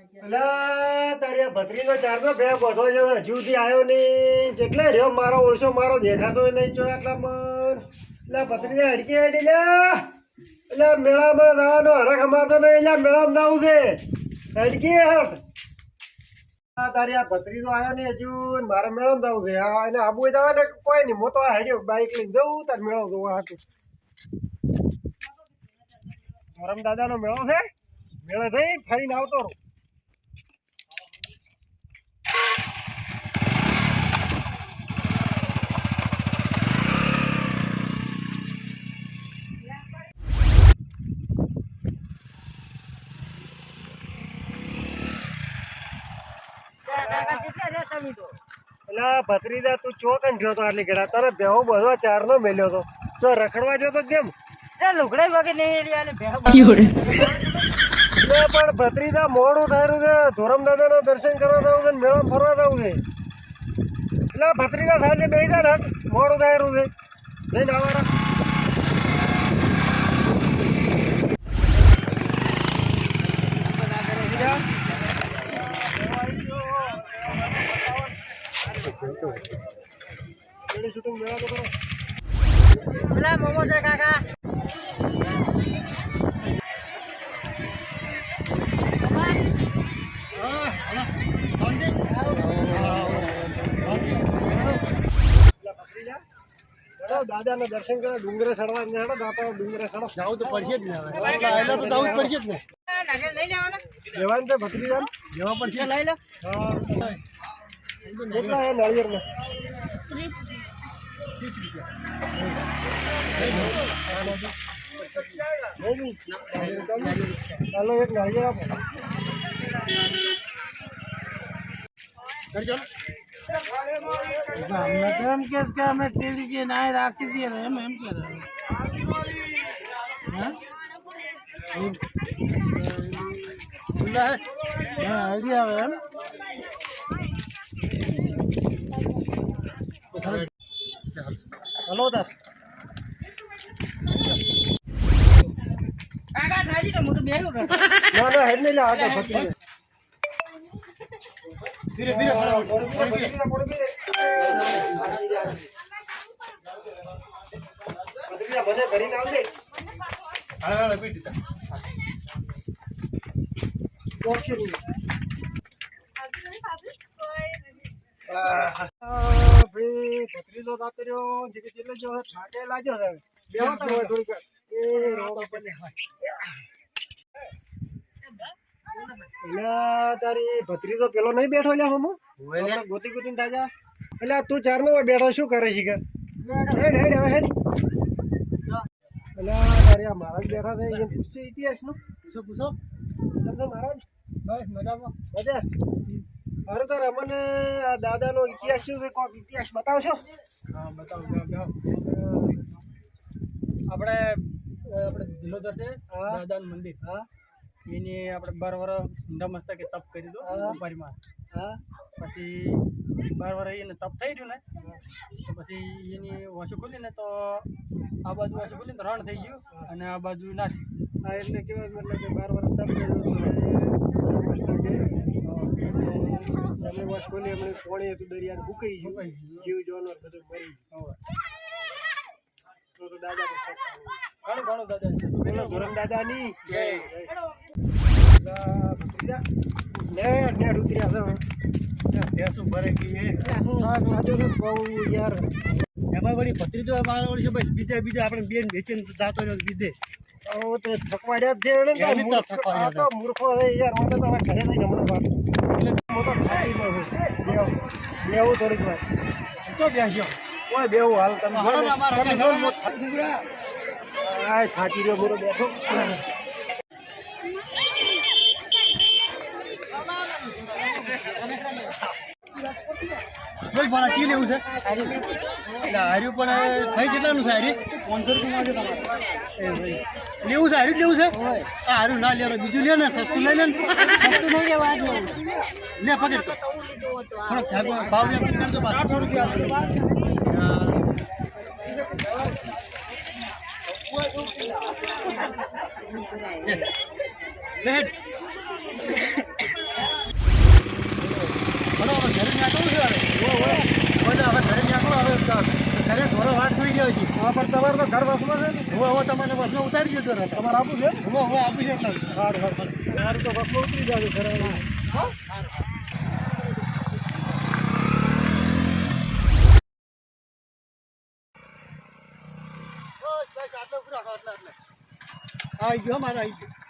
અલા તારી ભત્રીનો ચારનો બે બધો છે હજુ સુધી આવ્યો નહીં જેટલે રહ્યો મારો ઓળશો મારો દેખાતો નહીં જો આટલામાં એટલે ભત્રીને હડકી હડી લ્યા એટલે મેળામાં જવાનો હરખ અમાતો નહીં એટલે મેળામાં જવું છે હડકી હટ તારી આ ભત્રીનો આવ્યો નહીં હજુ મારે મેળામાં જવું છે હા એને આબુ જવા ને કોઈ નહીં મોટો હેડ્યો બાઈક લઈને જવું તાર મેળો જોવા હતું ધરમ દાદાનો મેળો છે મેળો થઈ ફરીને આવતો રહું ભત્રીજા તું ચોકન થયો તો આટલી ઘડા તારે ભેહો બધો ચાર નો મેલ્યો તો તો રખડવા જતો કેમ લુગડે વગે નહીં પણ ભત્રીજા મોડું થયેલું છે ધોરમ દાદા ના દર્શન કરવા જવું છે મેળા ફરવા જવું છે એટલે ભત્રીજા સાંજે બે જાય ને મોડું થયેલું છે જઈને આવવાના શૂટિંગ મેળા તો કરો પેલા મોમો છે કાકા દાદા ના દર્શન કરે ડુંગરે ચડવા હેડો દાતા ડુંગરે ચડો જવું તો પડશે જ ને એટલે તો જવું જ પડશે જ ને લેવાનું છે ભત્રીજા લેવા પડશે લઈ લો કેટલા હે નાળિયેર ને 30 રૂપિયા ચાલો એક નાળિયેર આપો એમ કેસ કે અમે તેડી જે ના રાખી દઈએ ને એમ કે આઈડિયા આવે એમ હલો તાર કાકા થાજી તો મોટું બેહ્યું ના ના હેડ નહીં લે આ ભત્રીજા ધીરે ધીરે ભત્રીજા મને ભરીને આવજે હા પી દીધા ભત્રીજો દાતર્યો જેટલો જો થાકે લાગ્યો છે બેહો તો થોડીક એ રોડ ઉપર એટલે તારી ભત્રીજો પેલો નહીં બેઠો લ્યા હોમો ગોતી ગોતીને તાજા એટલે તું ચારનો બેઠો શું કરે છે કે હેડ હેડ હવે હેડ એટલે તારી આ મહારાજ બેઠા છે એને પૂછશે ઇતિહાસનું પૂછો તમને મહારાજ બસ મજામાં મજા અરે તો રમને આ દાદાનો ઇતિહાસ શું છે કોઈક ઇતિહાસ બતાવશો હા બતાવો આપણે દિલોદર છે દાદાનું મંદિર હા એની આપણે 12 વર્ષ ઊંડા મસ્તકે તપ કરી દો ઉપારીમાં હા પછી 12 વર્ષ એને તપ થઈ રહ્યું ને તો પછી એની વાસુ ખોલી ને તો આ બાજુ વાસુ ખોલી તો રણ થઈ ગયું અને આ બાજુ નાખી હા એટલે કેવા મતલબ કે 12 વર્ષ તપ કર્યું એમણે વાસ ખોલી એમણે પોણી હતું દરિયાને ભૂકાઈ ગયું જીવ જાનવર બધું મરી ગયું તો દાદા ઘણું દાદા છે બોલો ધોરમ દાદાની જય નેટ ઉતર્યા છે શું ભરે ગઈ હે બહુ યાર એમાં વળી ભત્રીજો અમારા વળી બસ બીજા આપણે બેન વેચીને જાતો રહ્યો બીજે તો થકવાડ્યા છે મૂર્ખો યાર મને તો ઘરે નહીં હમણાં વાત મોટો થાકીમાં બેવું થોડીક વાર ચો બેસ્યો કોઈ બેવું હાલ તમે થાકી રહ્યો બોલો બેઠો ચી લેવું છે એટલે હાર્યું પણ ભાઈ કેટલાનું છે હારી 500 રૂપિયા લેવું છે હાર્યું લેવું છે આ હાર્યું ના લે બીજું લે ને સસ્તું લઈ લે ને સસ્તું નહીં લેવા લે પકડ તો થોડોક ભાવ કરજો 800 રૂપિયા નીકળવું છે હવે. હવે ઘરે નીકળો હવે ઘરે ઘોડો વાટ થઈ ગયો છે. હા પણ તમારે તો ઘર વસમાં છે ને હવે તમને બસમાં ઉતારી દીધો રહે. તમારે આપવું છે હવે આપી છે એટલા સારું સારું તો બસમાં ઉતરી જાજો ઘરે બસ આટલો પૂરા આટલા આવી ગયો મારે આવી ગયો.